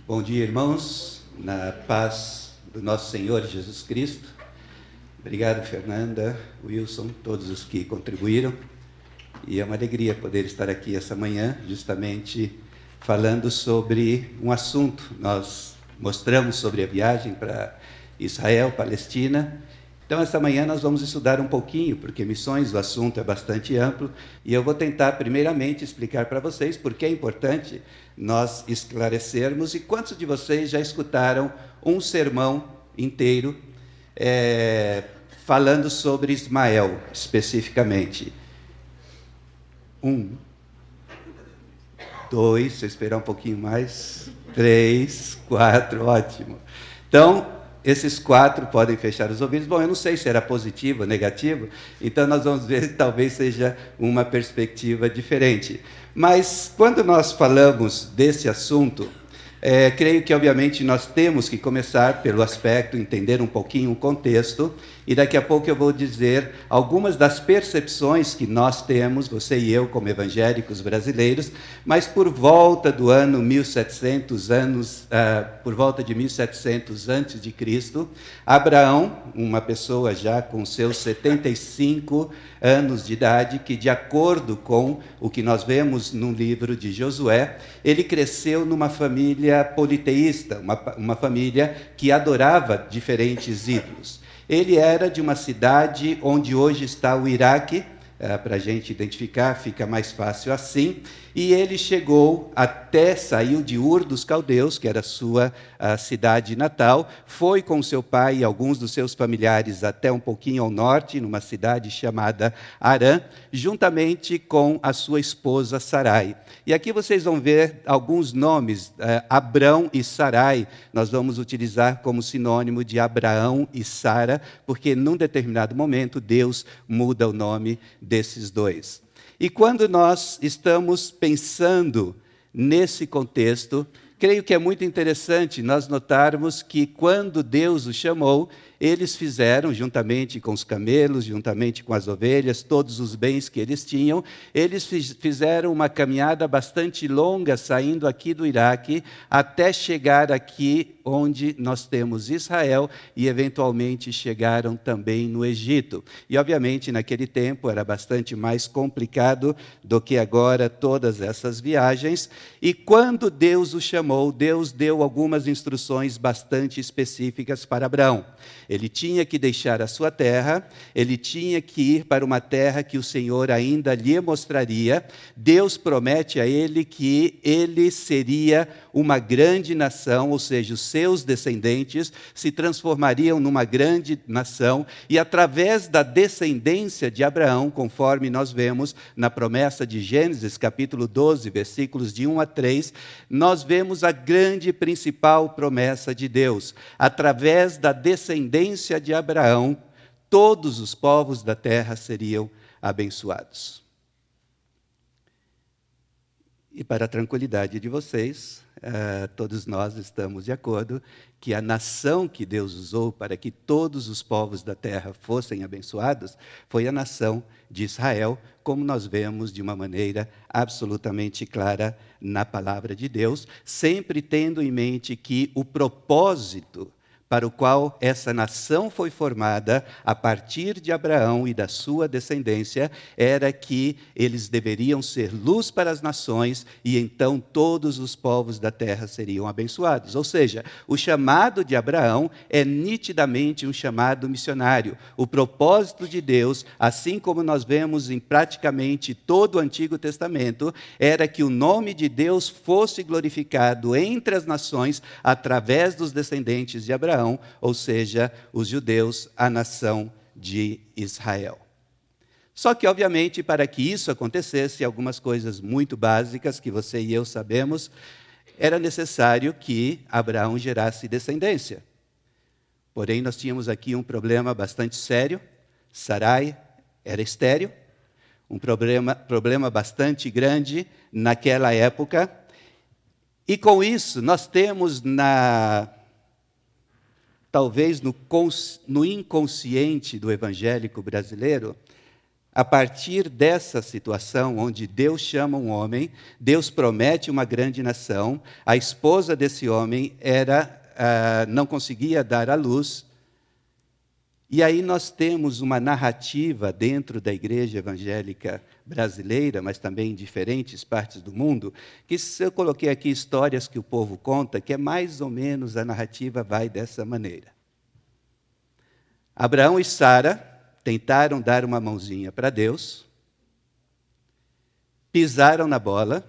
Bom dia, irmãos, na paz do nosso Senhor Jesus Cristo. Obrigado, Fernanda, Wilson, todos os que contribuíram. E é uma alegria poder estar aqui essa manhã, justamente falando sobre um assunto. Nós mostramos sobre a viagem para Israel, Palestina. Então, essa manhã nós vamos estudar um pouquinho, porque missões, o assunto é bastante amplo, e eu vou tentar, primeiramente, explicar para vocês por que é importante nós esclarecermos, e quantos de vocês já escutaram um sermão inteiro falando sobre Ismael, especificamente. 1, 2, se eu esperar um pouquinho mais, 3, 4, ótimo. Então, esses 4 podem fechar os ouvidos. Bom, eu não sei se era positivo ou negativo, então nós vamos ver se talvez seja uma perspectiva diferente. Mas, quando nós falamos desse assunto, creio que, obviamente, nós temos que começar pelo aspecto, entender um pouquinho o contexto, e daqui a pouco eu vou dizer algumas das percepções que nós temos, você e eu, como evangélicos brasileiros, mas por volta do ano 1700, por volta de 1700 antes de Cristo, Abraão, uma pessoa já com seus 75 anos de idade, que de acordo com o que nós vemos no livro de Josué, ele cresceu numa família politeísta, uma família que adorava diferentes ídolos. Ele era de uma cidade onde hoje está o Iraque, para a gente identificar, fica mais fácil assim, e ele saiu de Ur dos Caldeus, que era a sua cidade natal, foi com seu pai e alguns dos seus familiares até um pouquinho ao norte, numa cidade chamada Harã, juntamente com a sua esposa Sarai. E aqui vocês vão ver alguns nomes, Abrão e Sarai, nós vamos utilizar como sinônimo de Abraão e Sara, porque num determinado momento Deus muda o nome desses dois. E quando nós estamos pensando nesse contexto, creio que é muito interessante nós notarmos que quando Deus os chamou, eles fizeram, juntamente com os camelos, juntamente com as ovelhas, todos os bens que eles tinham, eles fizeram uma caminhada bastante longa, saindo aqui do Iraque, até chegar aqui onde nós temos Israel, e eventualmente chegaram também no Egito. E, obviamente, naquele tempo era bastante mais complicado do que agora todas essas viagens, e quando Deus os chamou, Deus deu algumas instruções bastante específicas para Abraão. Ele tinha que deixar a sua terra, ele tinha que ir para uma terra que o Senhor ainda lhe mostraria. Deus promete a ele que ele seria uma grande nação, ou seja, os seus descendentes se transformariam numa grande nação, e através da descendência de Abraão, conforme nós vemos na promessa de Gênesis, capítulo 12, versículos de 1 a 3, nós vemos a grande e principal promessa de Deus. Através da descendência de Abraão, todos os povos da terra seriam abençoados. E para a tranquilidade de vocês, todos nós estamos de acordo que a nação que Deus usou para que todos os povos da terra fossem abençoados foi a nação de Israel, como nós vemos de uma maneira absolutamente clara na palavra de Deus, sempre tendo em mente que o propósito para o qual essa nação foi formada a partir de Abraão e da sua descendência, era que eles deveriam ser luz para as nações, e então todos os povos da terra seriam abençoados. Ou seja, o chamado de Abraão é nitidamente um chamado missionário. O propósito de Deus, assim como nós vemos em praticamente todo o Antigo Testamento, era que o nome de Deus fosse glorificado entre as nações através dos descendentes de Abraão, ou seja, os judeus, a nação de Israel. Só que, obviamente, para que isso acontecesse, algumas coisas muito básicas que você e eu sabemos, era necessário que Abraão gerasse descendência. Porém, nós tínhamos aqui um problema bastante sério. Sarai era estéril, um problema bastante grande naquela época. E com isso, nós temos talvez no inconsciente do evangélico brasileiro, a partir dessa situação, onde Deus chama um homem, Deus promete uma grande nação, a esposa desse homem não conseguia dar à luz, e aí nós temos uma narrativa dentro da igreja evangélica brasileira, mas também em diferentes partes do mundo, que eu coloquei aqui histórias que o povo conta, que é mais ou menos a narrativa vai dessa maneira. Abraão e Sara tentaram dar uma mãozinha para Deus, pisaram na bola,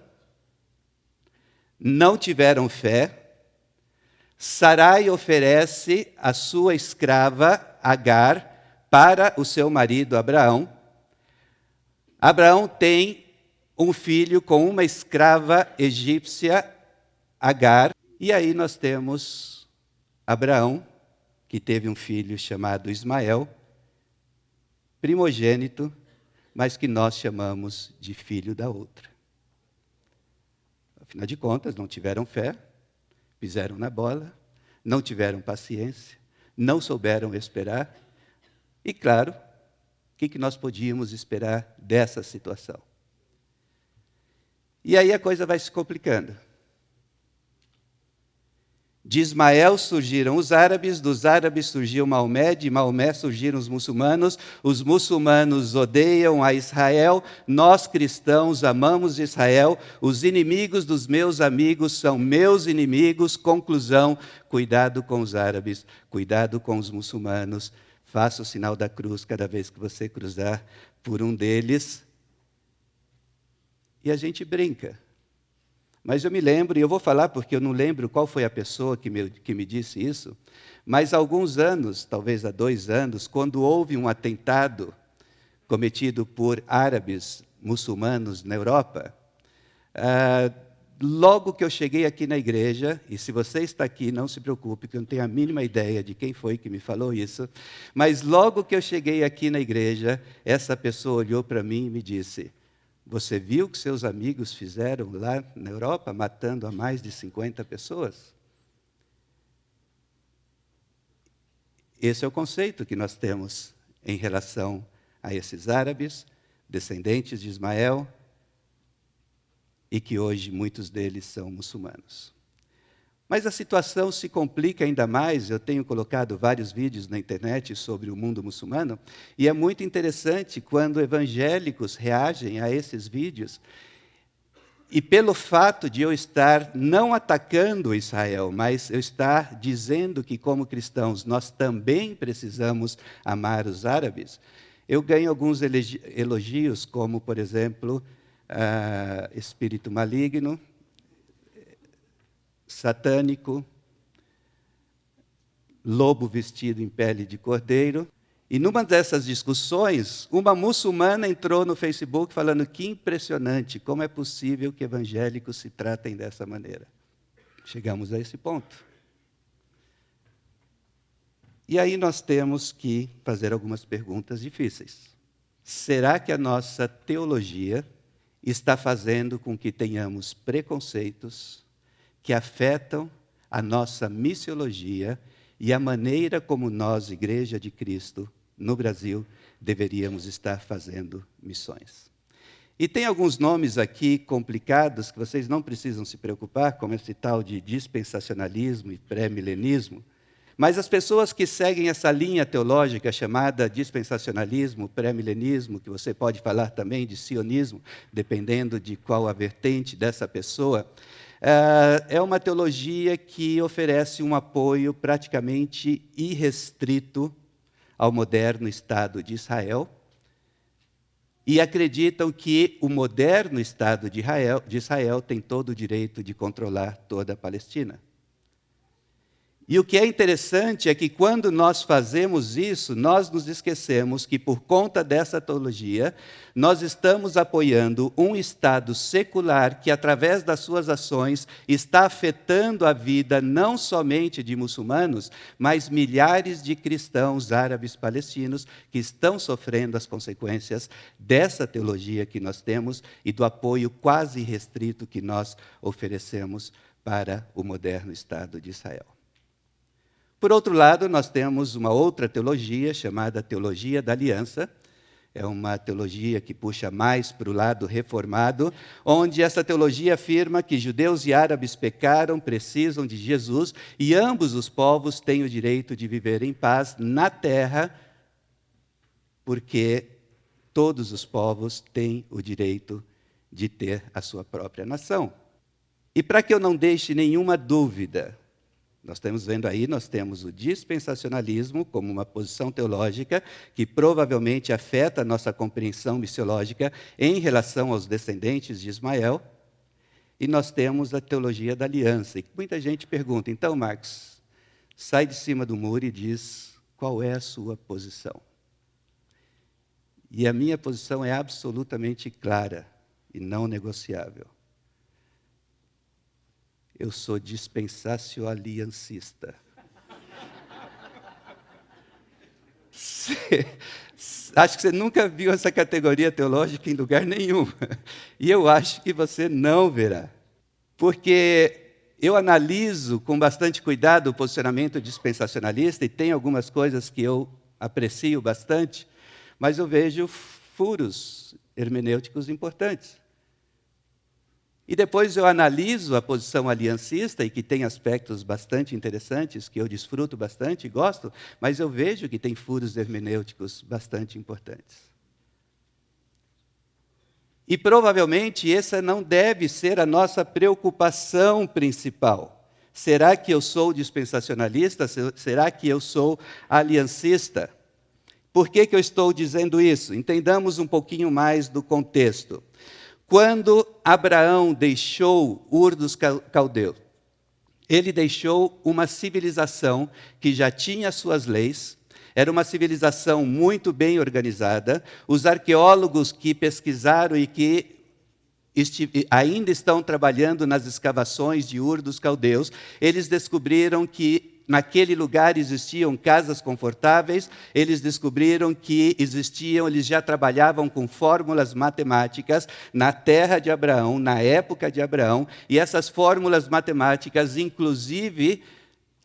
não tiveram fé. Sarai oferece a sua escrava Agar para o seu marido Abraão. Abraão tem um filho com uma escrava egípcia, Agar, e aí nós temos Abraão, que teve um filho chamado Ismael, primogênito, mas que nós chamamos de filho da outra. Afinal de contas, não tiveram fé, pisaram na bola, não tiveram paciência, não souberam esperar. E, claro, o que nós podíamos esperar dessa situação? E aí a coisa vai se complicando. De Ismael surgiram os árabes, dos árabes surgiu Maomé, de Maomé surgiram os muçulmanos odeiam a Israel, nós cristãos amamos Israel, os inimigos dos meus amigos são meus inimigos. Conclusão, cuidado com os árabes, cuidado com os muçulmanos, faça o sinal da cruz cada vez que você cruzar por um deles. E a gente brinca. Mas eu me lembro, e eu vou falar porque eu não lembro qual foi a pessoa que me disse isso, mas há alguns anos, talvez há 2 anos, quando houve um atentado cometido por árabes muçulmanos na Europa, logo que eu cheguei aqui na igreja, e se você está aqui, não se preocupe, que eu não tenho a mínima ideia de quem foi que me falou isso, mas logo que eu cheguei aqui na igreja, essa pessoa olhou para mim e me disse: você viu o que seus amigos fizeram lá na Europa, matando a mais de 50 pessoas? Esse é o conceito que nós temos em relação a esses árabes, descendentes de Ismael, e que hoje muitos deles são muçulmanos. Mas a situação se complica ainda mais. Eu tenho colocado vários vídeos na internet sobre o mundo muçulmano, e é muito interessante quando evangélicos reagem a esses vídeos, e pelo fato de eu estar não atacando Israel, mas eu estar dizendo que, como cristãos, nós também precisamos amar os árabes, eu ganho alguns elogios, como, por exemplo, espírito maligno, satânico, lobo vestido em pele de cordeiro. E numa dessas discussões, uma muçulmana entrou no Facebook falando: que impressionante, como é possível que evangélicos se tratem dessa maneira. Chegamos a esse ponto. E aí nós temos que fazer algumas perguntas difíceis. Será que a nossa teologia está fazendo com que tenhamos preconceitos que afetam a nossa missiologia e a maneira como nós, Igreja de Cristo, no Brasil, deveríamos estar fazendo missões? E tem alguns nomes aqui complicados que vocês não precisam se preocupar, como esse tal de dispensacionalismo e pré-milenismo, mas as pessoas que seguem essa linha teológica chamada dispensacionalismo, pré-milenismo, que você pode falar também de sionismo, dependendo de qual a vertente dessa pessoa, é uma teologia que oferece um apoio praticamente irrestrito ao moderno Estado de Israel, e acreditam que o moderno Estado de Israel tem todo o direito de controlar toda a Palestina. E o que é interessante é que, quando nós fazemos isso, nós nos esquecemos que, por conta dessa teologia, nós estamos apoiando um Estado secular que, através das suas ações, está afetando a vida não somente de muçulmanos, mas milhares de cristãos árabes palestinos que estão sofrendo as consequências dessa teologia que nós temos e do apoio quase restrito que nós oferecemos para o moderno Estado de Israel. Por outro lado, nós temos uma outra teologia, chamada Teologia da Aliança, É uma teologia que puxa mais para o lado reformado, onde essa teologia afirma que judeus e árabes pecaram, precisam de Jesus, e ambos os povos têm o direito de viver em paz na terra, porque todos os povos têm o direito de ter a sua própria nação. E para que eu não deixe nenhuma dúvida, nós estamos vendo aí, nós temos o dispensacionalismo como uma posição teológica que provavelmente afeta a nossa compreensão missiológica em relação aos descendentes de Ismael, e nós temos a teologia da aliança. E muita gente pergunta, então, Marcos, sai de cima do muro e diz qual é a sua posição. E a minha posição é absolutamente clara e não negociável. Eu sou dispensacionalista. Acho que você nunca viu essa categoria teológica em lugar nenhum. E eu acho que você não verá. Porque eu analiso com bastante cuidado o posicionamento dispensacionalista e tem algumas coisas que eu aprecio bastante, mas eu vejo furos hermenêuticos importantes. E depois eu analiso a posição aliancista, e que tem aspectos bastante interessantes, que eu desfruto bastante e gosto, mas eu vejo que tem furos hermenêuticos bastante importantes. E provavelmente essa não deve ser a nossa preocupação principal. Será que eu sou dispensacionalista? Será que eu sou aliancista? Por que eu estou dizendo isso? Entendamos um pouquinho mais do contexto. Quando Abraão deixou Ur dos Caldeus, ele deixou uma civilização que já tinha suas leis, era uma civilização muito bem organizada. Os arqueólogos que pesquisaram e que ainda estão trabalhando nas escavações de Ur dos Caldeus, eles descobriram que naquele lugar existiam casas confortáveis, eles descobriram que eles já trabalhavam com fórmulas matemáticas na terra de Abraão, na época de Abraão, e essas fórmulas matemáticas, inclusive,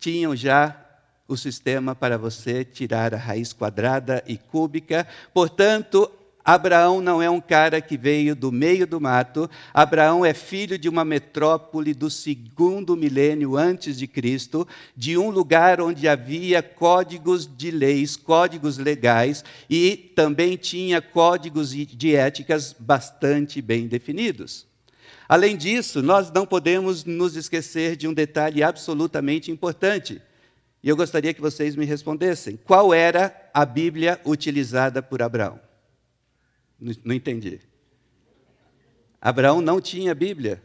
tinham já o sistema para você tirar a raiz quadrada e cúbica. Portanto, Abraão não é um cara que veio do meio do mato. Abraão é filho de uma metrópole do 2º milênio antes de Cristo, de um lugar onde havia códigos de leis, códigos legais, e também tinha códigos de éticas bastante bem definidos. Além disso, nós não podemos nos esquecer de um detalhe absolutamente importante. E eu gostaria que vocês me respondessem. Qual era a Bíblia utilizada por Abraão? Não entendi. Abraão não tinha Bíblia.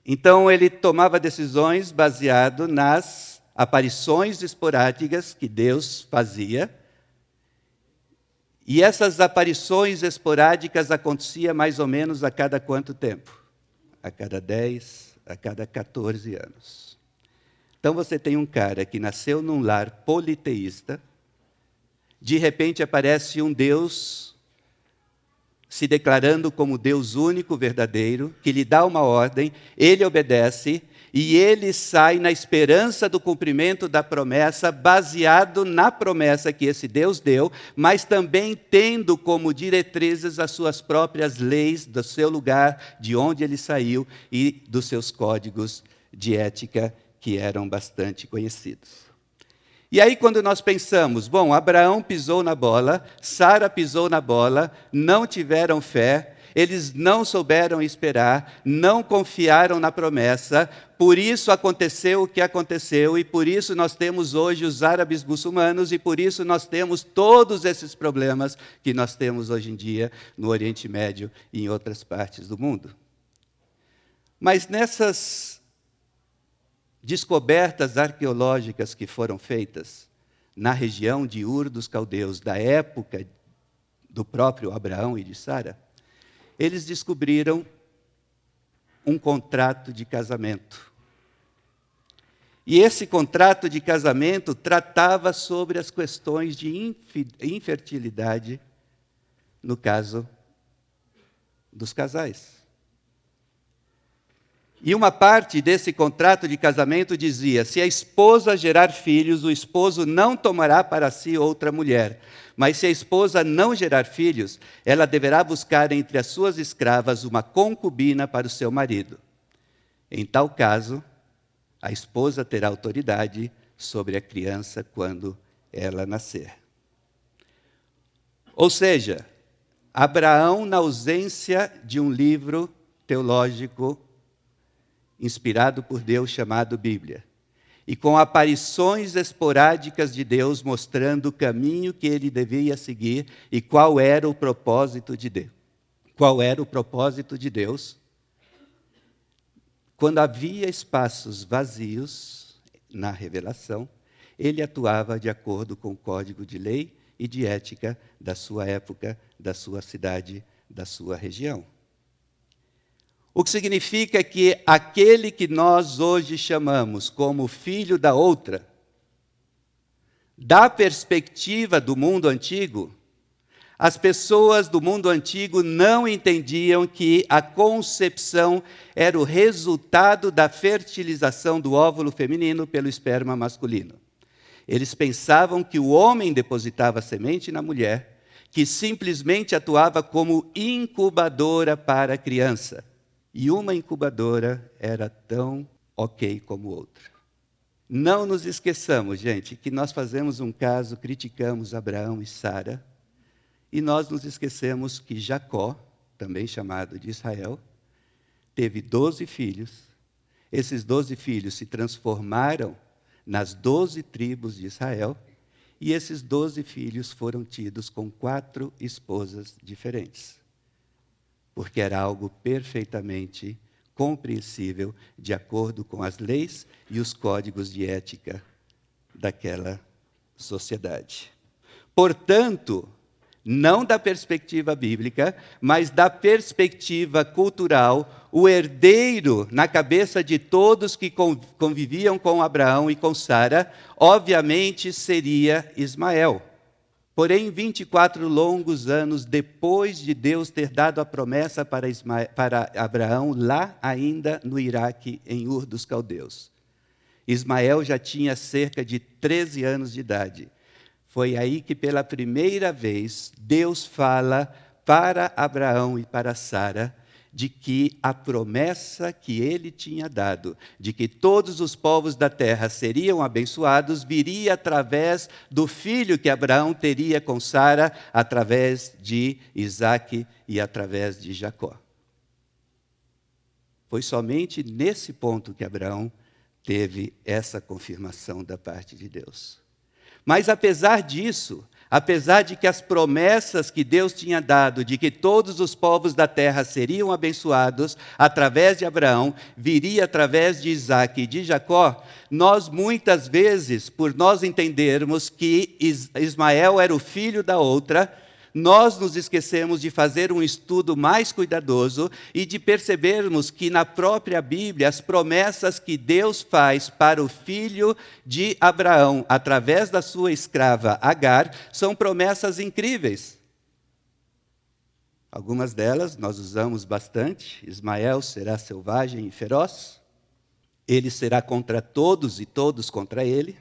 Então, ele tomava decisões baseado nas aparições esporádicas que Deus fazia. E essas aparições esporádicas aconteciam mais ou menos a cada quanto tempo? A cada 10, a cada 14 anos. Então, você tem um cara que nasceu num lar politeísta, de repente aparece um Deus se declarando como Deus único, verdadeiro, que lhe dá uma ordem, ele obedece, e ele sai na esperança do cumprimento da promessa, baseado na promessa que esse Deus deu, mas também tendo como diretrizes as suas próprias leis, do seu lugar, de onde ele saiu, e dos seus códigos de ética, que eram bastante conhecidos. E aí, quando nós pensamos, bom, Abraão pisou na bola, Sara pisou na bola, não tiveram fé, eles não souberam esperar, não confiaram na promessa, por isso aconteceu o que aconteceu, e por isso nós temos hoje os árabes muçulmanos, e por isso nós temos todos esses problemas que nós temos hoje em dia no Oriente Médio e em outras partes do mundo. Mas nessas descobertas arqueológicas que foram feitas na região de Ur dos Caldeus, da época do próprio Abraão e de Sara, eles descobriram um contrato de casamento. E esse contrato de casamento tratava sobre as questões de infertilidade, no caso dos casais. E uma parte desse contrato de casamento dizia: se a esposa gerar filhos, o esposo não tomará para si outra mulher. Mas se a esposa não gerar filhos, ela deverá buscar entre as suas escravas uma concubina para o seu marido. Em tal caso, a esposa terá autoridade sobre a criança quando ela nascer. Ou seja, Abraão, na ausência de um livro teológico inspirado por Deus chamado Bíblia, e com aparições esporádicas de Deus mostrando o caminho que ele devia seguir e qual era o propósito de Deus. Qual era o propósito de Deus? Quando havia espaços vazios na revelação, ele atuava de acordo com o código de lei e de ética da sua época, da sua cidade, da sua região. O que significa que aquele que nós hoje chamamos como filho da outra, da perspectiva do mundo antigo, as pessoas do mundo antigo não entendiam que a concepção era o resultado da fertilização do óvulo feminino pelo esperma masculino. Eles pensavam que o homem depositava semente na mulher, que simplesmente atuava como incubadora para a criança. E uma incubadora era tão ok como outra. Não nos esqueçamos, gente, que nós fazemos um caso, criticamos Abraão e Sara, e nós nos esquecemos que Jacó, também chamado de Israel, teve 12 filhos. Esses 12 filhos se transformaram nas 12 tribos de Israel, e esses 12 filhos foram tidos com 4 esposas diferentes. Porque era algo perfeitamente compreensível, de acordo com as leis e os códigos de ética daquela sociedade. Portanto, não da perspectiva bíblica, mas da perspectiva cultural, o herdeiro na cabeça de todos que conviviam com Abraão e com Sara, obviamente seria Ismael. Porém, 24 longos anos depois de Deus ter dado a promessa para Abraão, lá ainda no Iraque, em Ur dos Caldeus, Ismael já tinha cerca de 13 anos de idade. Foi aí que, pela primeira vez, Deus fala para Abraão e para Sara de que a promessa que ele tinha dado, de que todos os povos da terra seriam abençoados, viria através do filho que Abraão teria com Sara, através de Isaque e através de Jacó. Foi somente nesse ponto que Abraão teve essa confirmação da parte de Deus. Mas apesar disso, apesar de que as promessas que Deus tinha dado, de que todos os povos da terra seriam abençoados através de Abraão, viria através de Isaque e de Jacó, nós muitas vezes, por nós entendermos que Ismael era o filho da outra, nós nos esquecemos de fazer um estudo mais cuidadoso e de percebermos que na própria Bíblia as promessas que Deus faz para o filho de Abraão, através da sua escrava Agar, são promessas incríveis. Algumas delas nós usamos bastante. Ismael será selvagem e feroz. Ele será contra todos e todos contra ele.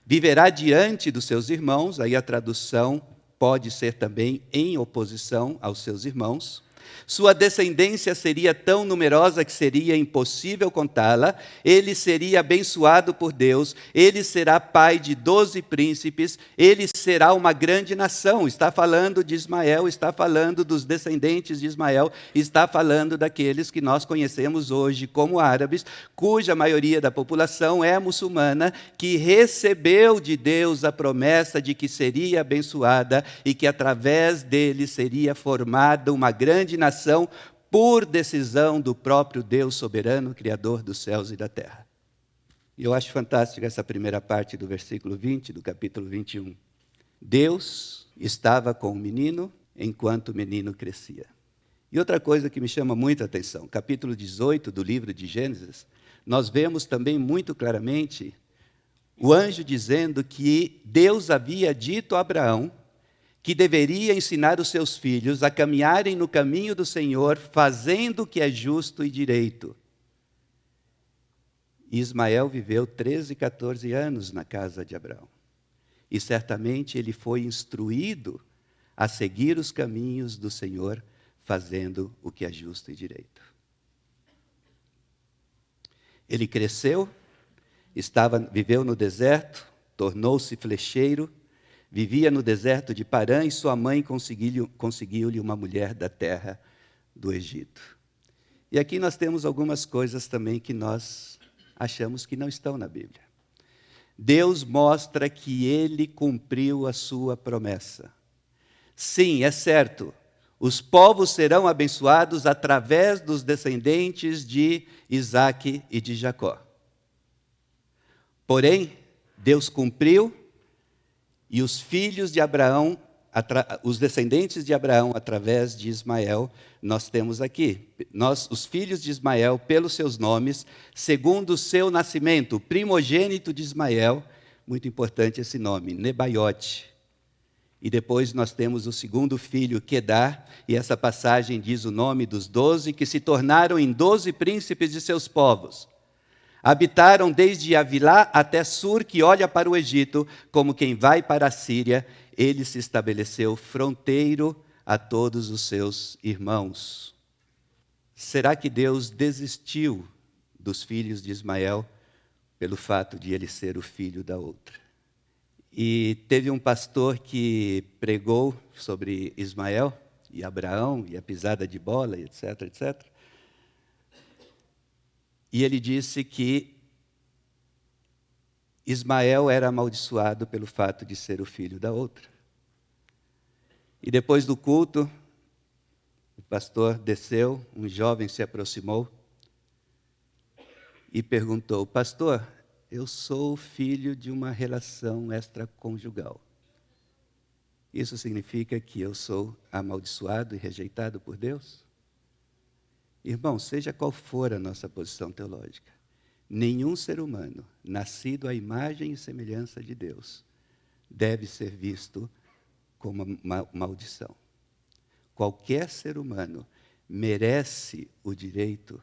Viverá diante dos seus irmãos, aí a tradução pode ser também em oposição aos seus irmãos. Sua descendência seria tão numerosa que seria impossível contá-la. Ele seria abençoado por Deus. Ele será pai de 12 príncipes. Ele será uma grande nação. Está falando de Ismael, está falando dos descendentes de Ismael, está falando daqueles que nós conhecemos hoje como árabes, cuja maioria da população é muçulmana, que recebeu de Deus a promessa de que seria abençoada e que através dele seria formada uma grande nação por decisão do próprio Deus soberano, Criador dos céus e da terra. E eu acho fantástica essa primeira parte do versículo 20, do capítulo 21. Deus estava com o menino enquanto o menino crescia. E outra coisa que me chama muita atenção, capítulo 18 do livro de Gênesis, nós vemos também muito claramente o anjo dizendo que Deus havia dito a Abraão que deveria ensinar os seus filhos a caminharem no caminho do Senhor, fazendo o que é justo e direito. E Ismael viveu 13, 14 anos na casa de Abraão. E certamente ele foi instruído a seguir os caminhos do Senhor, fazendo o que é justo e direito. Ele cresceu, viveu no deserto, tornou-se flecheiro, vivia no deserto de Parã e sua mãe conseguiu-lhe uma mulher da terra do Egito. E aqui nós temos algumas coisas também que nós achamos que não estão na Bíblia. Deus mostra que ele cumpriu a sua promessa. Sim, é certo, os povos serão abençoados através dos descendentes de Isaque e de Jacó. Porém, Deus cumpriu, e os filhos de Abraão, os descendentes de Abraão, através de Ismael, nós temos aqui. Os filhos de Ismael, pelos seus nomes, segundo o seu nascimento, o primogênito de Ismael, muito importante esse nome, Nebaiote. E depois nós temos o segundo filho, Quedar, e essa passagem diz o nome dos 12, que se tornaram em 12 príncipes de seus povos. Habitaram desde Avilá até Sur, que olha para o Egito, como quem vai para a Síria. Ele se estabeleceu fronteiro a todos os seus irmãos. Será que Deus desistiu dos filhos de Ismael pelo fato de ele ser o filho da outra? E teve um pastor que pregou sobre Ismael e Abraão e a pisada de bola, etc, etc. E ele disse que Ismael era amaldiçoado pelo fato de ser o filho da outra. E depois do culto, o pastor desceu, um jovem se aproximou e perguntou: pastor, eu sou filho de uma relação extraconjugal. Isso significa que eu sou amaldiçoado e rejeitado por Deus? Irmão, seja qual for a nossa posição teológica, nenhum ser humano, nascido à imagem e semelhança de Deus, deve ser visto como uma maldição. Qualquer ser humano merece o direito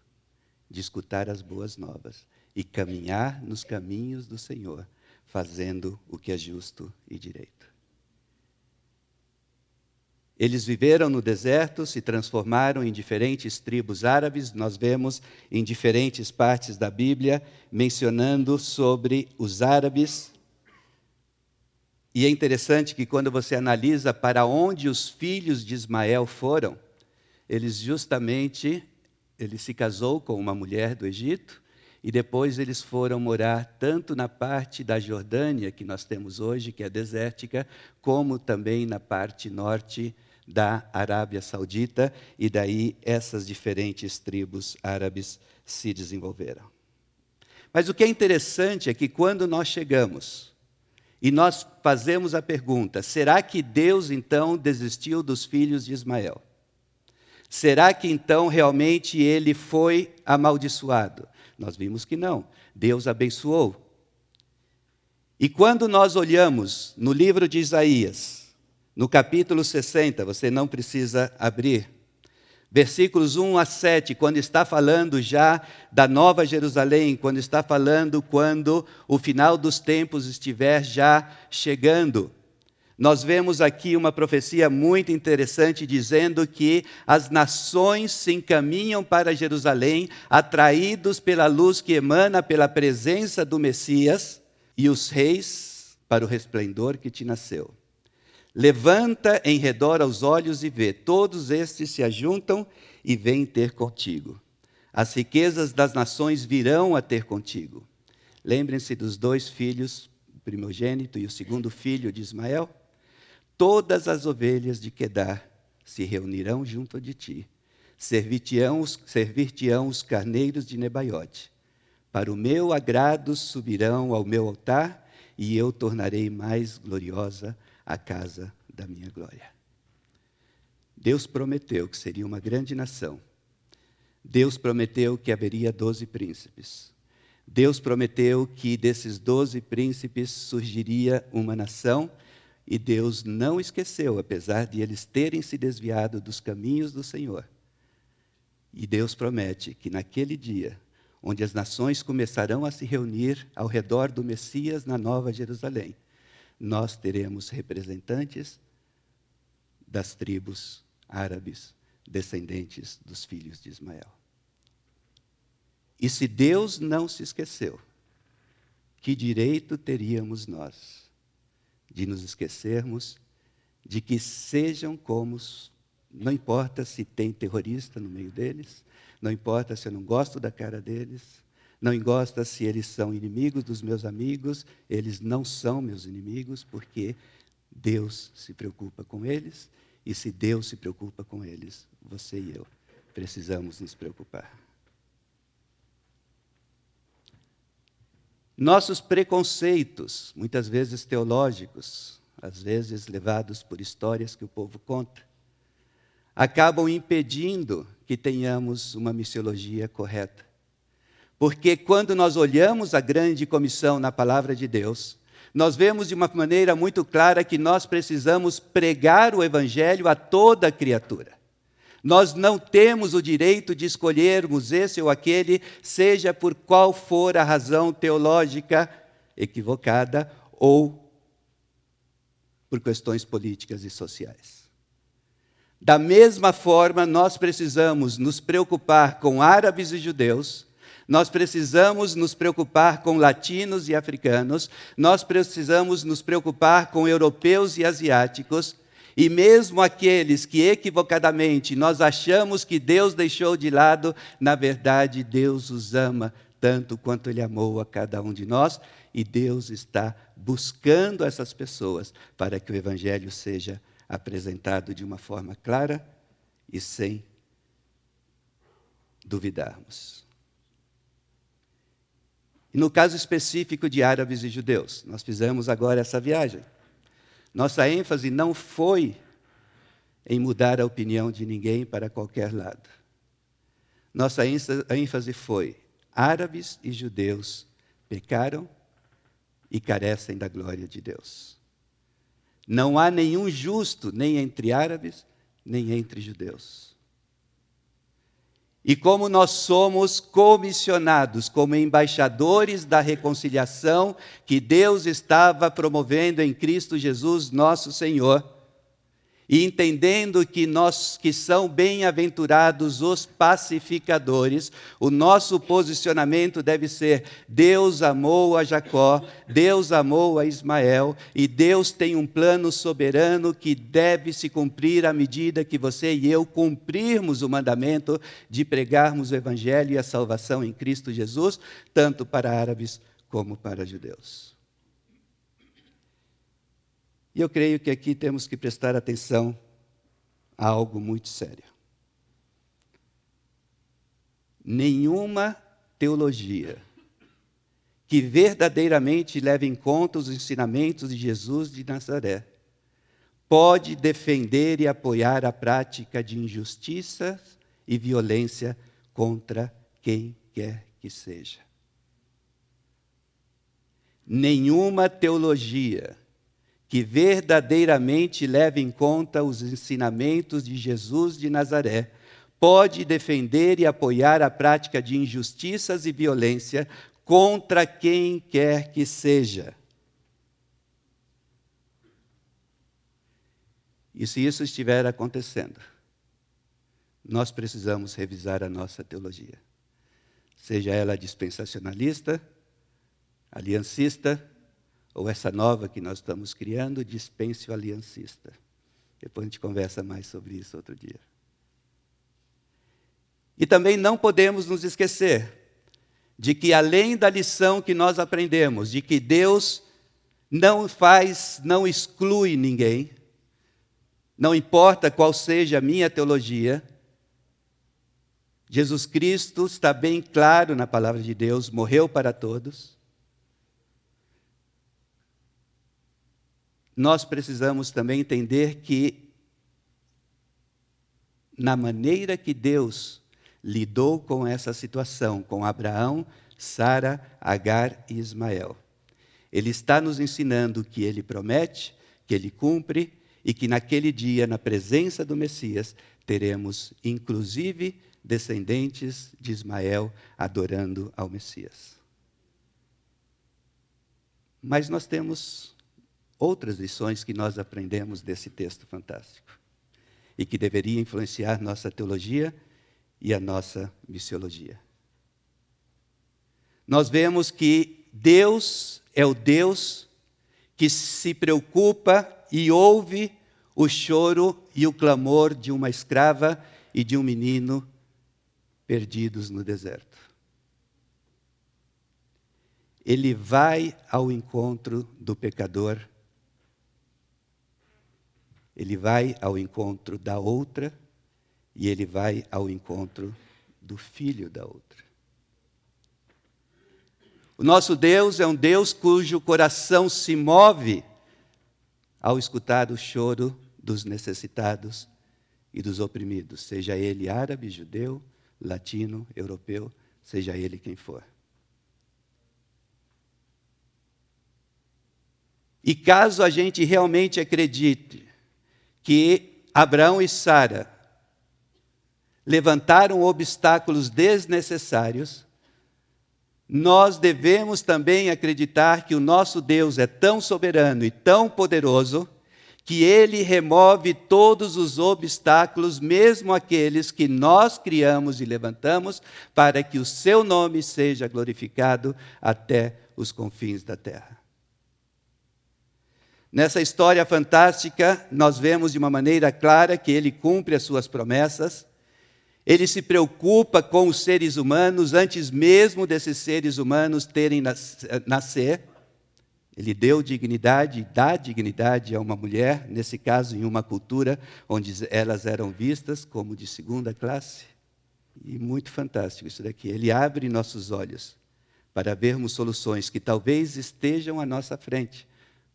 de escutar as boas novas e caminhar nos caminhos do Senhor, fazendo o que é justo e direito. Eles viveram no deserto, se transformaram em diferentes tribos árabes. Nós vemos em diferentes partes da Bíblia mencionando sobre os árabes. E é interessante que quando você analisa para onde os filhos de Ismael foram, ele se casou com uma mulher do Egito, e depois eles foram morar tanto na parte da Jordânia, que nós temos hoje, que é desértica, como também na parte norte da Arábia Saudita, e daí essas diferentes tribos árabes se desenvolveram. Mas o que é interessante é que quando nós chegamos e nós fazemos a pergunta: será que Deus então desistiu dos filhos de Ismael? Será que então realmente ele foi amaldiçoado? Nós vimos que não. Deus abençoou. E quando nós olhamos no livro de Isaías, no capítulo 60, você não precisa abrir, versículos 1 a 7, quando está falando já da Nova Jerusalém, quando está falando quando o final dos tempos estiver já chegando, nós vemos aqui uma profecia muito interessante dizendo que as nações se encaminham para Jerusalém, atraídos pela luz que emana pela presença do Messias, e os reis para o resplendor que te nasceu. Levanta em redor aos olhos e vê, todos estes se ajuntam e vêm ter contigo. As riquezas das nações virão a ter contigo. Lembrem-se dos 2 filhos, o primogênito e o segundo filho de Ismael. Todas as ovelhas de Quedar se reunirão junto de ti. Servir-te-ão os carneiros de Nebaiote. Para o meu agrado subirão ao meu altar, e eu tornarei mais gloriosa a casa da minha glória. Deus prometeu que seria uma grande nação. Deus prometeu que haveria 12 príncipes. Deus prometeu que desses 12 príncipes surgiria uma nação. E Deus não esqueceu, apesar de eles terem se desviado dos caminhos do Senhor. E Deus promete que naquele dia, onde as nações começarão a se reunir ao redor do Messias na Nova Jerusalém, nós teremos representantes das tribos árabes, descendentes dos filhos de Ismael. E se Deus não se esqueceu, que direito teríamos nós de nos esquecermos de que sejam como, não importa se tem terrorista no meio deles, não importa se eu não gosto da cara deles, não importa se eles são inimigos dos meus amigos, eles não são meus inimigos, porque Deus se preocupa com eles, e se Deus se preocupa com eles, você e eu precisamos nos preocupar. Nossos preconceitos, muitas vezes teológicos, às vezes levados por histórias que o povo conta, acabam impedindo que tenhamos uma missiologia correta. Porque quando nós olhamos a grande comissão na palavra de Deus, nós vemos de uma maneira muito clara que nós precisamos pregar o evangelho a toda criatura. Nós não temos o direito de escolhermos esse ou aquele, seja por qual for a razão teológica equivocada ou por questões políticas e sociais. Da mesma forma, nós precisamos nos preocupar com árabes e judeus, nós precisamos nos preocupar com latinos e africanos, nós precisamos nos preocupar com europeus e asiáticos, e mesmo aqueles que equivocadamente nós achamos que Deus deixou de lado, na verdade Deus os ama tanto quanto Ele amou a cada um de nós, e Deus está buscando essas pessoas para que o Evangelho seja apresentado de uma forma clara e sem duvidarmos. E no caso específico de árabes e judeus, nós fizemos agora essa viagem. Nossa ênfase não foi em mudar a opinião de ninguém para qualquer lado. Nossa ênfase foi: árabes e judeus pecaram e carecem da glória de Deus. Não há nenhum justo, nem entre árabes, nem entre judeus. E como nós somos comissionados como embaixadores da reconciliação que Deus estava promovendo em Cristo Jesus, nosso Senhor, e entendendo que são bem-aventurados os pacificadores, o nosso posicionamento deve ser: Deus amou a Jacó, Deus amou a Ismael, e Deus tem um plano soberano que deve se cumprir à medida que você e eu cumprirmos o mandamento de pregarmos o Evangelho e a salvação em Cristo Jesus, tanto para árabes como para judeus. E eu creio que aqui temos que prestar atenção a algo muito sério. Nenhuma teologia que verdadeiramente leve em conta os ensinamentos de Jesus de Nazaré pode defender e apoiar a prática de injustiças e violência contra quem quer que seja. Nenhuma teologia que verdadeiramente leve em conta os ensinamentos de Jesus de Nazaré, pode defender e apoiar a prática de injustiças e violência contra quem quer que seja. E se isso estiver acontecendo, nós precisamos revisar a nossa teologia. Seja ela dispensacionalista, aliancista, ou essa nova que nós estamos criando, dispenso-aliancista. Depois a gente conversa mais sobre isso outro dia. E também não podemos nos esquecer de que, além da lição que nós aprendemos, de que Deus não exclui ninguém, não importa qual seja a minha teologia, Jesus Cristo está bem claro na palavra de Deus, morreu para todos. Nós precisamos também entender que, na maneira que Deus lidou com essa situação, com Abraão, Sara, Agar e Ismael, Ele está nos ensinando que Ele promete, que Ele cumpre, e que naquele dia, na presença do Messias, teremos, inclusive, descendentes de Ismael adorando ao Messias. Mas nós temos outras lições que nós aprendemos desse texto fantástico e que deveria influenciar nossa teologia e a nossa missiologia. Nós vemos que Deus é o Deus que se preocupa e ouve o choro e o clamor de uma escrava e de um menino perdidos no deserto. Ele vai ao encontro do pecador, ele vai ao encontro da outra e ele vai ao encontro do filho da outra. O nosso Deus é um Deus cujo coração se move ao escutar o choro dos necessitados e dos oprimidos, seja ele árabe, judeu, latino, europeu, seja ele quem for. E caso a gente realmente acredite que Abraão e Sara levantaram obstáculos desnecessários, nós devemos também acreditar que o nosso Deus é tão soberano e tão poderoso que Ele remove todos os obstáculos, mesmo aqueles que nós criamos e levantamos, para que o Seu nome seja glorificado até os confins da terra. Nessa história fantástica, nós vemos de uma maneira clara que Ele cumpre as Suas promessas. Ele se preocupa com os seres humanos antes mesmo desses seres humanos terem nascer. Ele deu dignidade, dá dignidade a uma mulher, nesse caso em uma cultura onde elas eram vistas como de segunda classe. E muito fantástico isso daqui. Ele abre nossos olhos para vermos soluções que talvez estejam à nossa frente,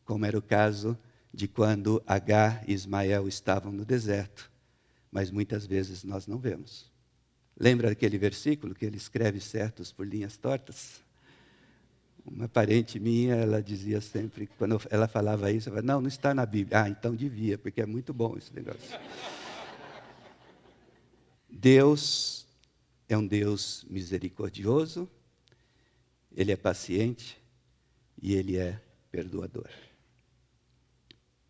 como era o caso de quando Agar e Ismael estavam no deserto, mas muitas vezes nós não vemos. Lembra daquele versículo que ele escreve certos por linhas tortas? Uma parente minha, ela dizia sempre, quando ela falava isso, ela falava, não está na Bíblia. Ah, então devia, porque é muito bom esse negócio. Deus é um Deus misericordioso, Ele é paciente e Ele é perdoador.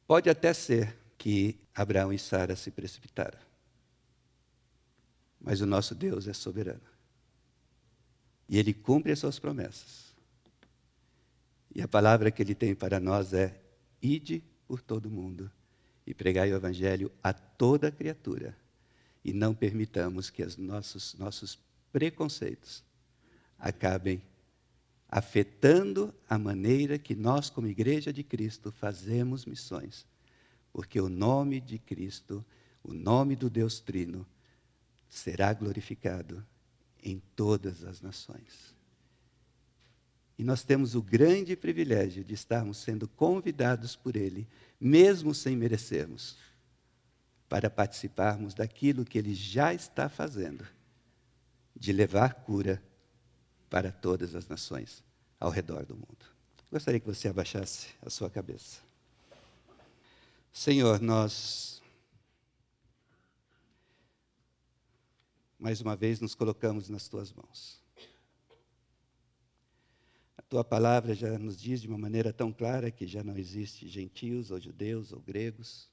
Pode até ser que Abraão e Sara se precipitaram, mas o nosso Deus é soberano. E Ele cumpre as suas promessas. E a palavra que Ele tem para nós é: ide por todo o mundo e pregai o Evangelho a toda criatura. E não permitamos que os nossos preconceitos acabem afetando a maneira que nós, como Igreja de Cristo, fazemos missões. Porque o nome de Cristo, o nome do Deus Trino, será glorificado em todas as nações. E nós temos o grande privilégio de estarmos sendo convidados por Ele, mesmo sem merecermos, para participarmos daquilo que Ele já está fazendo, de levar cura para todas as nações ao redor do mundo. Gostaria que você abaixasse a sua cabeça. Senhor, nós, mais uma vez, nos colocamos nas Tuas mãos. A Tua palavra já nos diz de uma maneira tão clara que já não existe gentios ou judeus ou gregos.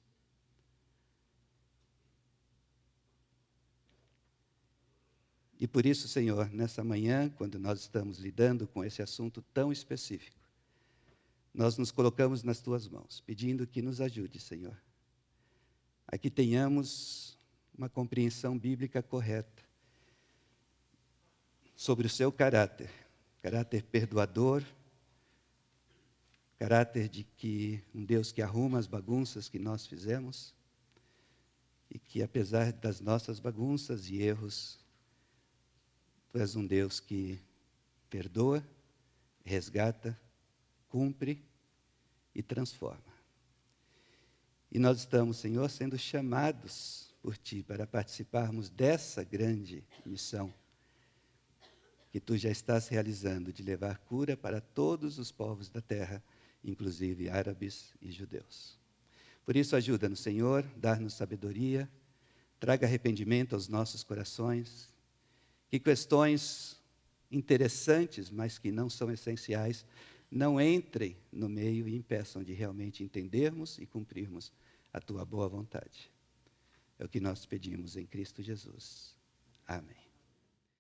E por isso, Senhor, nessa manhã, quando nós estamos lidando com esse assunto tão específico, nós nos colocamos nas Tuas mãos, pedindo que nos ajude, Senhor, a que tenhamos uma compreensão bíblica correta sobre o Seu caráter perdoador, caráter de que um Deus que arruma as bagunças que nós fizemos e que, apesar das nossas bagunças e erros, Tu és um Deus que perdoa, resgata, cumpre e transforma. E nós estamos, Senhor, sendo chamados por Ti para participarmos dessa grande missão que Tu já estás realizando, de levar cura para todos os povos da terra, inclusive árabes e judeus. Por isso, ajuda-nos, Senhor, dar-nos sabedoria, traga arrependimento aos nossos corações, Que questões interessantes, mas que não são essenciais, não entrem no meio e impeçam de realmente entendermos e cumprirmos a tua boa vontade. É o que nós pedimos em Cristo Jesus. Amém.